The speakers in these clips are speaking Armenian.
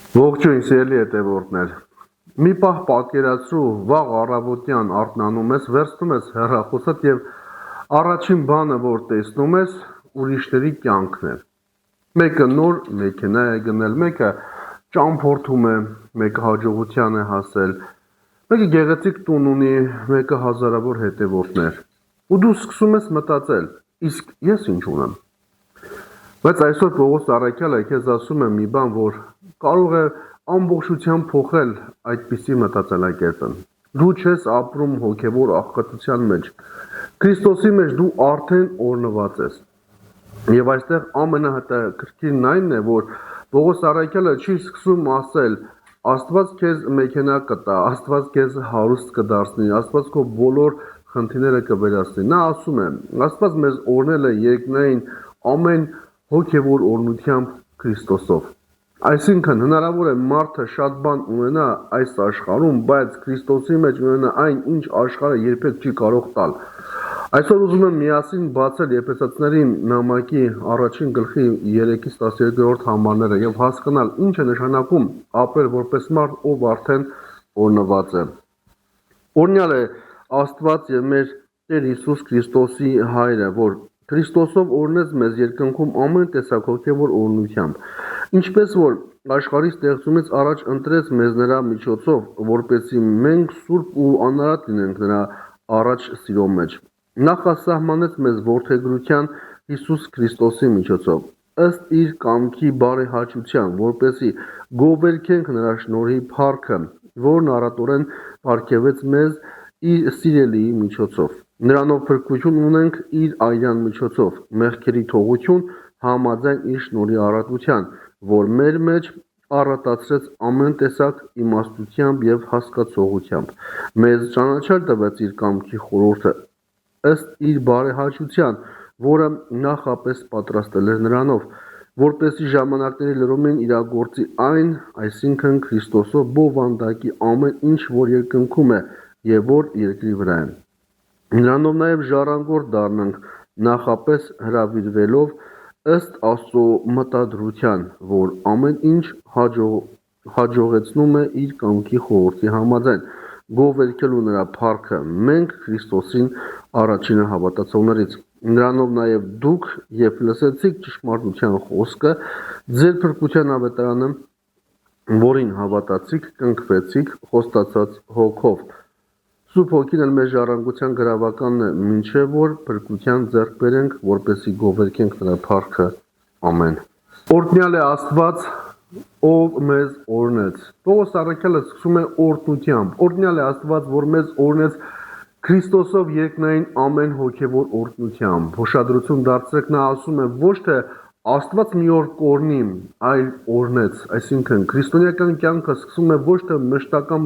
Ողջույն սիրելի հետևորդներ։ Մի պահ պատկերացրու, վաղ առավոտյան արթնանում ես, վերցնում ես հեռախոսդ եւ առաջին բանը, որ տեսնում ես, ուրիշների կյանքն է։ Մեկը նոր մեքենա է գնել, մեկը ճամփորդում է, մեկը հաջողության է հասել, մեկը գեղեցիկ տուն ունի, մեկը հազարավոր հետևորդներ։ Ու դու սկսում ես մտածել, իսկ ես ինչ ունեմ։ Բայց այսօր Պողոս Առաքյալը քեզ ասում է մի բան, որ կարող է ամբողջությամբ փոխել այդպիսի մտածելակերպը։ Դու չես ապրում հոգևոր աղքատության մեջ։ Քրիստոսի մեջ դու արդեն օրհնված ես։ Եվ այստեղ ամենահետաքրքիրն այն է, որ Պողոս Առաքյալը չի սկսում ասել. Աստված քեզ մեքենա կտա, Աստված քեզ հարուստ կդարձնի, Աստված քո բոլոր խնդիրները կվերացնի։ Նա ասում է. Աստված մեզ օրհնել է երկնային ամեն հոգևոր օրհնությամբ Քրիստոսով։ Այսինքն հնարավոր է մարդը շատ բան ունենա այս աշխարհում, բայց Քրիստոսի մեջ ունենա այն, ինչ աշխարհը երբեք չի կարող տալ։ Այսօր ուզում եմ միասին բացել Եփեսացիների նամակի 1 գլխի 3-ից 12-րդ համարները եւ հասկանալ ինչ է նշանակում ապրել որպես մարդ, ով արդեն օրհնված է։ Օրհնյալ է Աստված եւ մեր Տեր Հիսուս Քրիստոսի Հայրը, որ Քրիստոսով օրհնեց մեզ երկնքում ամեն տեսակ հոգևոր օրհնությամբ, ինչպես որ աշխարհի ստեղծումից առաջ ընտրեց մեզ նրա միջոցով, որպեսզի մենք սուրբ ու անարատ լինենք նրա առաջ սիրո մեջ։ Նախասահմանեց մեզ որդեգրության Հիսուս Քրիստոսի միջոցով, ըստ իր կամքի բարեհաճության, որպեսզի գովերքենք նրա շնորհի փառքը, որն առատորեն պարգևեց մեզ իր սիրելիի միջոցով։ Նրանով փրկություն ունենք իր այրան միջոցով, մեղքերի թողություն համաձայն իր շնորհի առատության, որ մեր մեջ առատացրեց ամեն տեսակ իմաստությամբ եւ հասկացողությամբ։ Մեզ ճանաչել տվեց իր կամքի խորհուրդը, ըստ իր բարեհաճության, որը նախապես պատրաստել էր նրանով, որպեսզի ժամանակների լրումին իրագործի այն, այսինքն Քրիստոսով բովանդակի ամեն ինչ, որ երկնքում է եւ որ երկրի վրա է։ Նրանով նաև ժառանգորդ դառնանք նախապես հրավիրվելով ըստ Աստծո մտադրության, որ ամեն ինչ հաջողեցնում է իր կամքի խորհրդի համաձայն, գովերքելու նրա փառքը, մենք Քրիստոսին առաջինը հավատացողներից։ Նրանով նաև դուք, երբ լսեցիք ճշմարտության խոսքը, ձեր փրկության ավետարանը, որին հավատացիք, կնքվեցիք խոստացած հոգով։ Սուրբ Հոգին էլ մեր ժառանգության գրավականն է, մինչև որ փրկության ձեռք բերենք, որպեսզի գովերքենք նրա փառքը։ Ամեն։ Օրհնյալ է Աստված, ով մեզ օրհնեց։ Պողոս Առաքյալը սկսում է օրհնությամբ։ Օրհնյալ է Աստված, որ մեզ օրհնեց Քրիստոսով երկնային ամեն հոգևոր օրհնությամբ։ Հոշադրություն դարձրեք, նա ասում է ոչ թե Աստված մի օր կօրհնի, այլ օրհնեց, այսինքն քրիստոնեական կյանքը սկսում է ոչ թե մշտական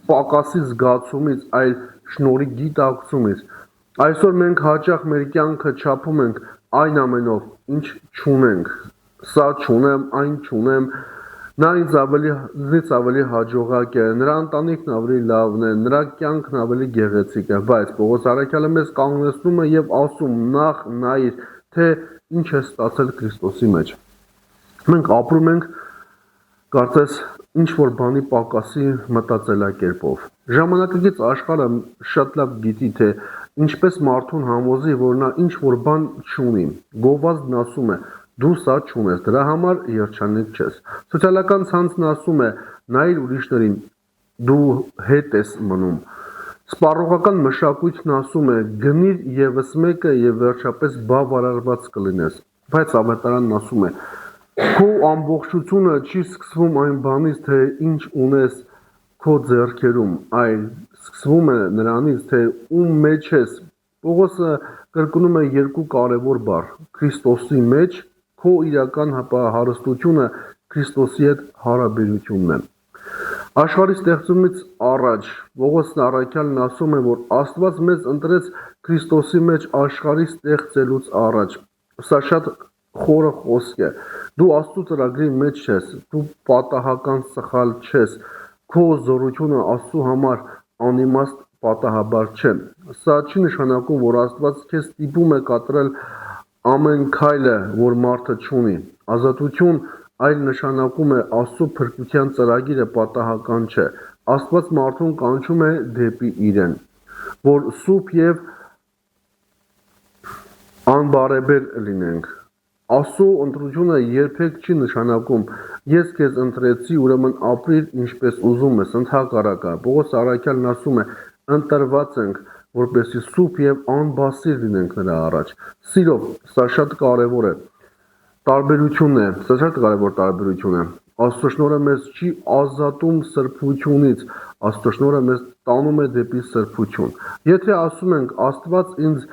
պակասի զգացումից, այլ շնորհի գիտակցումից։ Այսօր մենք հաճախ մեր կյանքը չափում ենք այն ամենով, ինչ չունենք։ Սա չունեմ, այն չունեմ, նա ինձ ավելի հաջողակ է, նրա ընտանիքն ավելի լավն է, նրա կյանքն ավելի գեղեցիկ է, բայց Պողոս Առաքյալը մեզ կանգնեցնում է եւ ասում. նախ նայիր, թե ինչ է ստացել Քրիստոսի մեջ։ Մենք ապրում ենք կարծես ինչ որ բանի պակասի մտածելակերպով։ Ժամանակակից աշխարհը շատ լավ գիտի, թե ինչպես մարդուն համոզի, որ նա ինչ որ բան չունի։ Գովազդն ասում է. դու սա չունես, դրա համար երջանիկ չես։ Սոցիալական ցանցն ասում է. նայիր ուրիշներին, դու հետ ես մնում։ Սպառողական մշակույթն ասում է. գնիր եւս մեկը եւ վերջապես բավարարված կլինես։ Բայց ավետարանն ասում է. քո ամբողջությունը չի սկսվում այն բանից, թե ինչ ունես քո ձեռքերում, այլ սկսվում է նրանից, թե ում մեջ ես։ Պողոսը կրկնում է երկու կարևոր բառ. Քրիստոսի մեջ, քո իրական հարստությունը Քրիստոսի հետ հարաբերությունն է։ Աշխարհի ստեղծումից առաջ Պողոս Առաքյալն ասում է, որ Աստված մեզ ընտրեց Քրիստոսի մեջ աշխարհի ստեղծելուց առաջ։ Սա շատ խորը խոսք է։ Դու Աստծո ծրագրի մեջ ես, դու պատահական սխալ չես, քո զորությունը Աստծո համար անիմաստ պատահաբար չէ։ Սա չի նշանակում, որ Աստված քեզ ստիպում է կատարել ամեն քայլը, որ մարդը չունի։ Ազատություն այլ նշանակում է Աստծո փրկության ծրագիրը պատահական չէ։ Աստված մարդուն կանչում է դեպի իրեն, որ սուրբ եւ անբարեբեր լինենք։ Աստծո ընտրությունը երբեք չի նշանակում ես քեզ ընտրեցի, ուրեմն ապրիր ինչպես ուզում ես, ընդհակառակը։ Պողոս առաքյալն ասում է, ընտրված ենք, որպեսզի սուրբ եւ անբասիր լինենք նրա առաջ։ Սիրով, սա շատ կարեւոր է։ Տարբերություն է, սա շատ կարեւոր տարբերություն է։ Աստծո շնորհը մեզ չի ազատում սրբությունից, Աստծո շնորհը մեզ տանում է դեպի սրբություն։ Եթե ասում ենք Աստված ինձ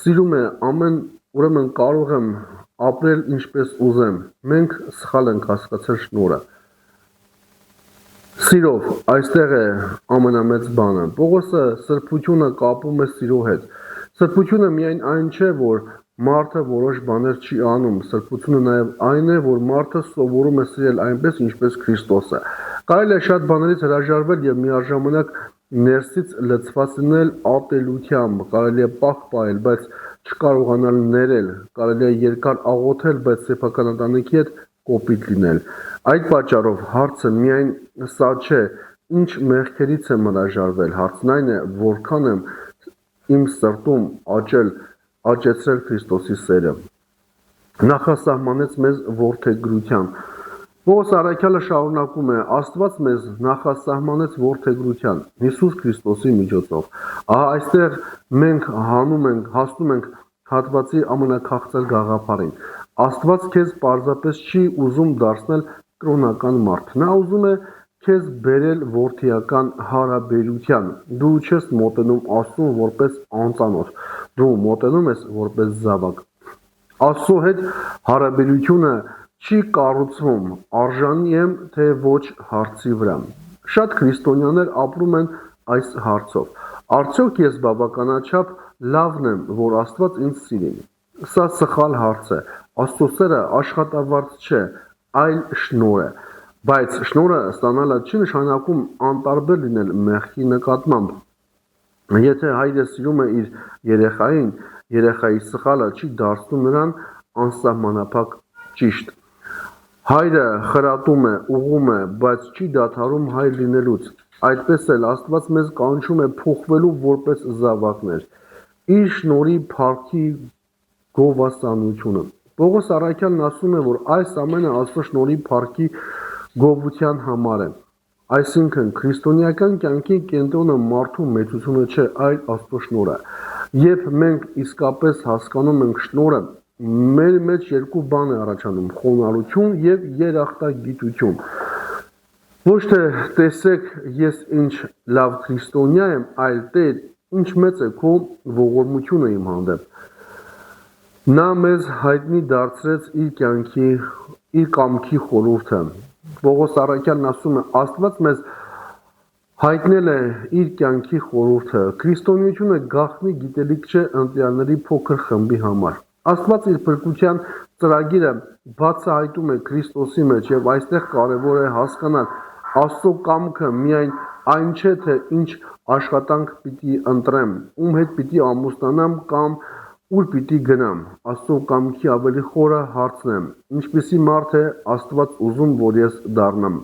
սիրում է, ուրեմն կարող եմ ապրել ինչպես ուզեմ, մենք սխալ ենք հասկացել շնորհը։ Սիրով, այստեղ է ամենամեծ բանը։ Պողոսը սրբությունը կապում է սիրո հետ։ Սրբությունը միայն այն չէ, որ մարդը որոշ բաներ չի անում, սրբությունը նաև այն է, որ մարդը սովորում է սիրել այնպես, ինչպես Քրիստոսը։ Կարելի է շատ բաներից հրաժարվել եւ միաժամանակ ներսից լցված լինել ատելությամբ, կարելի է պահ պահել, բայց չկարողանալ ներել, կարելի է երկար աղոթել, բայց սեփական ընտանիքի հետ կոպիտ լինել։ Այդ պատճառով հարցը միայն սա չէ, ինչ մեղքերից եմ հրաժարվել, հարցն այն է, որքան եմ իմ սրտում աճեցրել Քրիստոսի սերը։ Նախասահմանեց մեզ որդեգրության։ Պողոս առաքյալը շարունակում է. Աստված մեզ նախասահմանեց որդեգրության Հիսուս Քրիստոսի միջոցով։ Ահա այստեղ մենք հասնում ենք հատվածի ամենաքաղցր գաղափարին։ Աստված քեզ պարզապես չի ուզում դարձնել կրոնական մարդ։ Նա ուզում է քեզ բերել որդիական հարաբերության։ Դու չես մոտենում Աստծուն որպես անծանոթ, դու մոտենում ես որպես զավակ։ Աստծո հետ հարաբերությունը չի կառուցվում արժանի եմ, թե ոչ հարցի վրա։ Շատ քրիստոնյաներ ապրում են այս հարցով։ Արդյոք ես բավականաչափ լավն եմ, որ Աստված ինձ սիրի։ Սա սխալ հարց է։ Աստծո սերը աշխատավարձ չէ, այլ շնորհ է։ Բայց շնորհը ստանալը չի նշանակում անտարբեր լինել մեղքի նկատմամբ։ Եթե հայրը սիրում է իր երեխային, երեխայի սխալը չի դարձնում նրան անսահմանափակ ճիշտ։ Հայրը խրատում է, ուղղում է, բայց չի դադարում հայր լինելուց։ Այդպես էլ Աստված մեզ կանչում է փոխվելու որպես զավակներ։ Իր շնորհի փառքի գովասանությունը։ Պողոս առաքյալն ասում է, որ այս ամենը Աստծո շնորհի փառքի գովության համար է։ Այսինքն քրիստոնեական կյանքի կենտրոնը մարդու մեծությունը չէ, այլ Աստծո շնորհը։ Երբ մենք իսկապես հասկանում ենք շնորհը, մեր մեջ երկու բան է առաջանում՝ խոնարհություն եւ երախտագիտություն։ Ոչ թե տեսեք ես ինչ լավ քրիստոնյա եմ, այլ Տեր, ինչ մեծ է քո ողորմությունը իմ հանդեպ։ Նա մեզ հայտնի դարձրեց իր կամքի խորհուրդը։ Պողոս առաքյալն ասում է, Աստված մեզ հայտնել է իր կյանքի խորհուրդը։ Քրիստոնեությունը գաղտնի գիտելիք չէ ընտրյալների փոքր խմբի համար։ Աստված իր փրկության ծրագիրը բացահայտում է Քրիստոսի մեջ եւ այստեղ կարեւոր է հասկանալ Աստծո կամքը միայն այն չէ, թե ինչ աշխատանք պիտի ընտրեմ, ում հետ պիտի ամուսնանամ կամ ուր պիտի գնամ։ Աստծո կամքի ավելի խորը հարցն է. ինչպիսի մարդ է Աստված ուզում, որ ես դառնամ։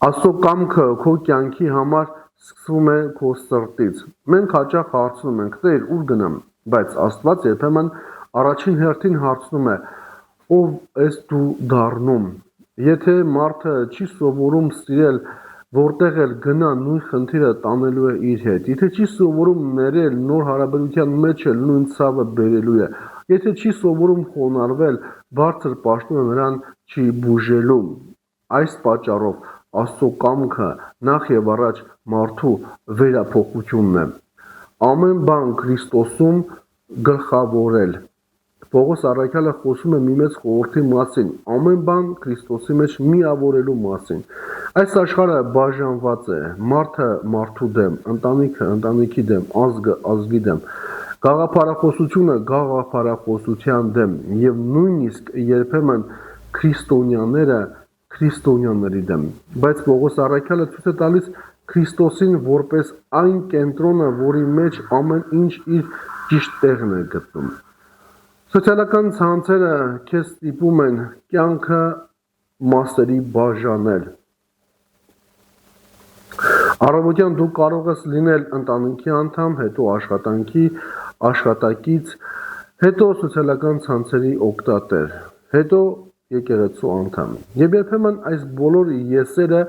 Աստծո կամքը քո կյանքի համար սկսվում է քո սրտից։ Մենք հաճախ հարցնում ենք, Տեր, ուր գնամ, բայց Աստված երբեմն առաջին հերթին հարցնում է, ով ես դու դառնում։ Եթե մարդը չի սովորում սիրել, որտեղ էլ գնա նույն խնդիրը տանելու է իր հետ։ Եթե չի սովորում ներել, նոր հարաբերության մեջ էլ նույն ցավը բերելու է։ Եթե չի սովորում խոնարհվել, բարձր պաշտոնը նրան չի բուժելու։ Այս պատճառով Աստծո կամքը նախ եւ առաջ մարդու վերափոխությունն է։ Ամեն բան Քրիստոսում գլխավորել։ Պողոս առաքյալը խոսում է մի մեծ խորհրդի մասին, ամեն բան Քրիստոսի մեջ միավորելու մասին։ Այս աշխարհը բաժանված է, մարդը մարդու դեմ, ընտանիքը ընտանիքի դեմ, ազգը ազգի դեմ, գաղափարախոսությունը գաղափարախոսության դեմ եւ նույնիսկ երբեմն քրիստոնյաները քրիստոնյաների դեմ։ Բայց Պողոս առաքյալը ցույց է տալիս Քրիստոսին որպես այն կենտրոնը, որի մեջ ամեն ինչ իր ճիշտ տեղն է գտնում։ Սոցիալական ցանցերը քեզ ստիպում են կյանքը մասերի բաժանել։ Առավոտյան դու կարող ես լինել ընտանիքի անդամ, հետո աշխատանքի, աշխատակից, հետո սոցիալական ցանցերի օգտատեր, հետո եկեղեցու անդամ։ Եվ երբեմն այս բոլոր եսերը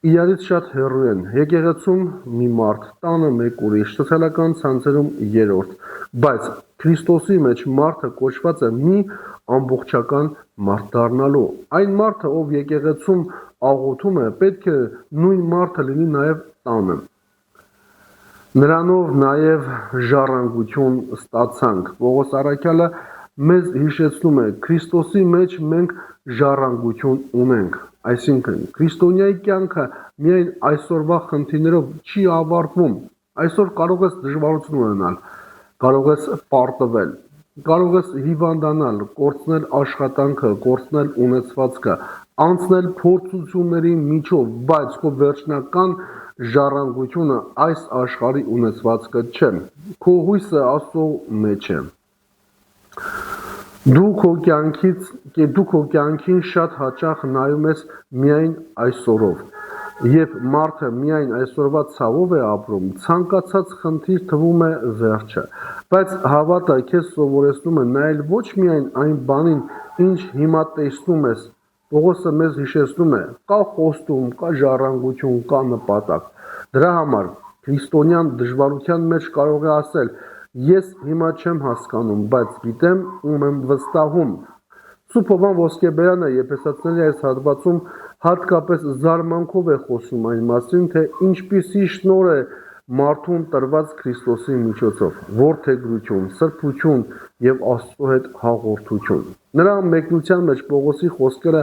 իրարից շատ հեռու են։ Եկեղեցում մի մարդ, տանը մեկ ուրիշ, սոցիալական ցանցերում երրորդ, բայց Քրիստոսի մեջ մարդը կոչված է մի ամբողջական մարդ դառնալու։ Այն մարդը, ով եկեղեցում աղոթում է, պետք է նույն մարդը լինի նաև տանը։ Նրանով նաև ժառանգություն ստացանք։ Պողոս առաքյալը մեզ հիշեցնում է, Քրիստոսի մեջ մենք ժառանգություն ունենք։ Այսինքն, քրիստոնյայի կյանքը միայն այսօրվա խնդիրներով չի ավարտվում։ Այսօր կարող ես դժվարություն ունենալ, կարող ես պարտվել, կարող ես հիվանդանալ, կորցնել աշխատանքը, կորցնել ունեցվածքը, անցնել փորձությունների միջով, բայց քո վերջնական ժառանգությունը այս աշխարհի ունեցվածքը չէ։ Քո հույսը Աստծո մեջ է։ Դու քո կյանքին շատ հաճախ նայում ես միայն այսօրով, երբ մարդը միայն այսօրվա ցավով է ապրում, ցանկացած խնդիր թվում է վերջը, բայց հավատը քեզ սովորեցնում է նայել ոչ միայն այն բանին, ինչ հիմա տեսնում ես, Պողոսը մեզ հիշեցնում է, կա խոստում, կա ժառանգություն, կա նպատակ։ Դրա համար քրիստոնյան դժվարության մեջ կարող է ասել, ես հիմա չեմ հասկանում, բայց գիտեմ, ում եմ վստահում։ Սուրբ Հովհան Ոսկեբերյանը Եփեսացիների այս հատվածում հատկապես զարմանքով է խոսում այն մասին, թե ինչպիսի շնորհ է մարդուն տրված Քրիստոսի միջոցով, որդեգրություն, սրբություն եւ Աստծո հետ հաղորդություն։ Նրա մեկնության մեջ Պողոսի խոսքերը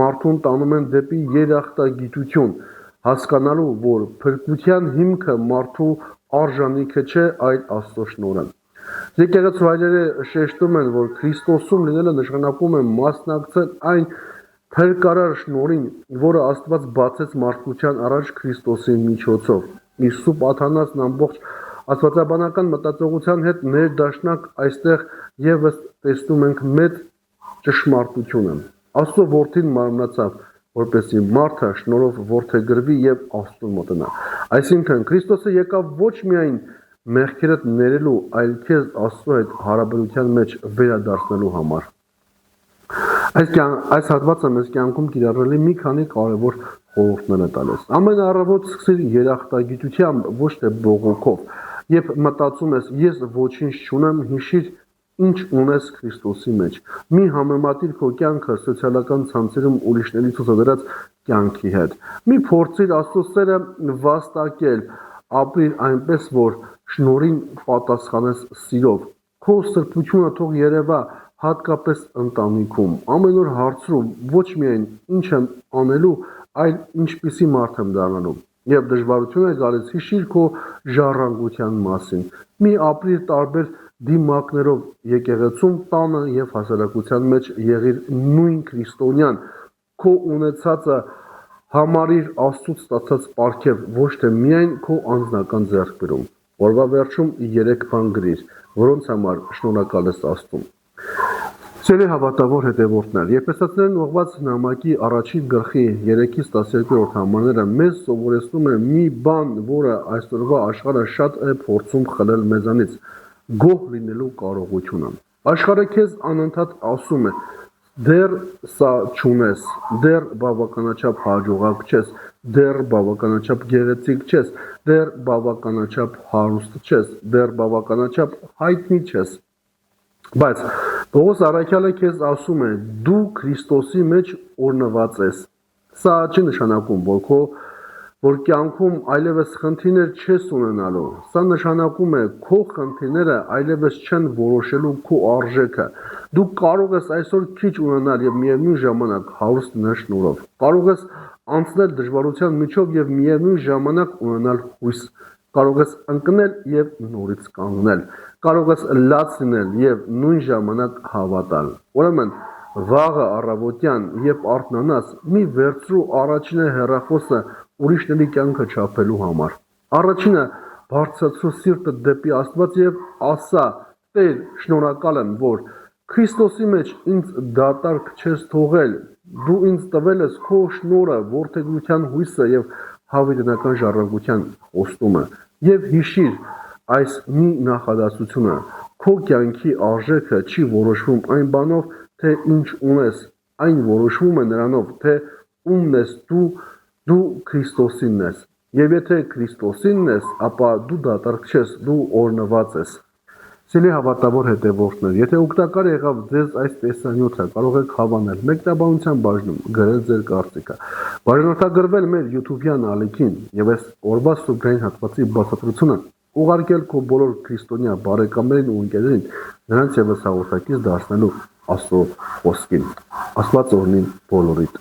մարդուն տանում են դեպի երախտագիտություն, հասկանալու, որ փրկության հիմքը մարդու արժանիքը չէ, այլ Աստծո շնորհը։ Եկեղեցու հայրերը շեշտում են, որ Քրիստոսում լինելը նշանակում է մասնակցել այն փրկարար շնորհին, որը Աստված բացեց մարդկության առաջ Քրիստոսի միջոցով։ Իսկ Սուրբ Աթանասն ամբողջ աստվածաբանական մտածողության հետ ներդաշնակ այստեղ եւս տեսնում ենք մեծ ճշմարտությունը։ Աստծո որդին մարմնացավ, որպեսզի մարդը շնորհով որդեգրվի եւ Աստծուն մոտնա։ Այսինքն Քրիստոսը եկավ ոչ միայն մեղքերդ ներելու, այլ քեզ Աստծո հետ հարաբերության մեջ վերադարձնելու համար։ Այս հատվածը մեզ կյանքում կիրառելի մի քանի կարևոր խորհուրդներ է տալիս։ Ամեն առավոտ սկսիր երախտագիտությամբ, ոչ թե բողոքով, երբ մտածում ես ես ոչինչ չունեմ, հիշիր ինչ ունես Քրիստոսի մեջ։ Մի համեմատիր քո կյանքը սոցիալական ցանցերում ուրիշների ցուցադրած կյանքի հետ։ Մի փորձիր Աստծո սերը վաստակել, ապրիր այնպես, որ շնորհին պատասխանես սիրով։ Քո սրբությունը թող երևա հատկապես ընտանիքում։ Ամեն օր հարցրու ոչ միայն ինչ եմ անելու, այլ ինչպիսի մարդ եմ դառնալու։ Եվ դժվարություն է գալիս, հիշիր քո ժառանգության մասին։ Մի ապրիր տարբեր դիմակներով եկեղեցում, տանը եւ հասարակության մեջ եղիր նույն քրիստոնյան։ Քո ունեցածը համարիր Աստծուց ստացած պարգև, ոչ թե միայն քո անձնական ձեռքբերում։ Օրվա վերջում 3 բան գրիր, որոնց համար շնորհակալ ես Աստծուն։ Սիրելի հավատավոր հետևորդներ, Եփեսացիներին ուղղված նամակի առաջին գլխի 3-ից 12-րդ համարները մեզ սովորեցնում է մի բան, որը այսօրվա աշխարհը շատ է փորձում խլել մեզանից՝ գոհ լինելու կարողությունը։ Աշխարհը քեզ անընդհատ ասում է. դեռ սա չունես, դեռ բավականաչափ հաջողակ չես, դեռ բավականաչափ գեղեցիկ չես, դեռ բավականաչափ հարուստ չես, դեռ բավականաչափ հայտնի չես։ Բայց Պողոս առաքյալը քեզ ասում է, դու Քրիստոսի մեջ օրնված ես։ Սա չի նշանակում, որ կյանքում այլևս խնդիրներ չես ունենալու։ Սա նշանակում է քո խնդիրները այլևս չեն որոշելու քո արժեքը։ Դու կարող ես այսօր քիչ ունենալ եւ միևնույն ժամանակ հարուստ լինել շնորհով։ Կարող ես անցնել դժվարության միջով եւ միևնույն ժամանակ ունենալ հույս։ Կարող ես ընկնել եւ նորից կանգնել։ Կարող ես լաց լինել եւ նույն ժամանակ հավատալ։ Ուրեմն վաղը առավոտյան, երբ արթնանաս, մի վերցրու առաջինը հեռախոսը ուրիշների կյանքը չափելու համար։ Առաջինը բարձրացրու սիրտը դեպի Աստված եւ ասա. Տեր, շնորհակալ եմ, որ Քրիստոսի մեջ ինձ դատարկ չես թողել, դու ինձ տվել ես քո շնորհը, որդեգրության հույսը եւ հավիտենական ժառանգության խոստումը, եւ հիշիր այս մի նախադասությունը. քո կյանքի արժեքը չի որոշվում այն բանով, թե ինչ ունես, այն որոշվում է նրանով, թե ումն ես դու Քրիստոսինն ես, եւ եթե Քրիստոսինն ես, ապա դու դատարկ չես, դու օրնված ես։ Սիրելի հավատավոր հետևորդներ, եթե օգտակար եղավ ձեզ այս տեսանյութը, կարող եք հավանել մեկնաբանության բաժնում, գրել ձեր կարծիքը, բաժանորդագրվել մեր YouTube-յան ալիքին եւ այս օրվա սուբրային հատվածի բացատրությունը ուղարկել քո բոլոր քրիստոնյա բարեկամներին ու ընկերներին, նրանց եւս հաղորդակից դարձնելու Աստծո խոսքին։ Աստված օրհնի բոլորիդ։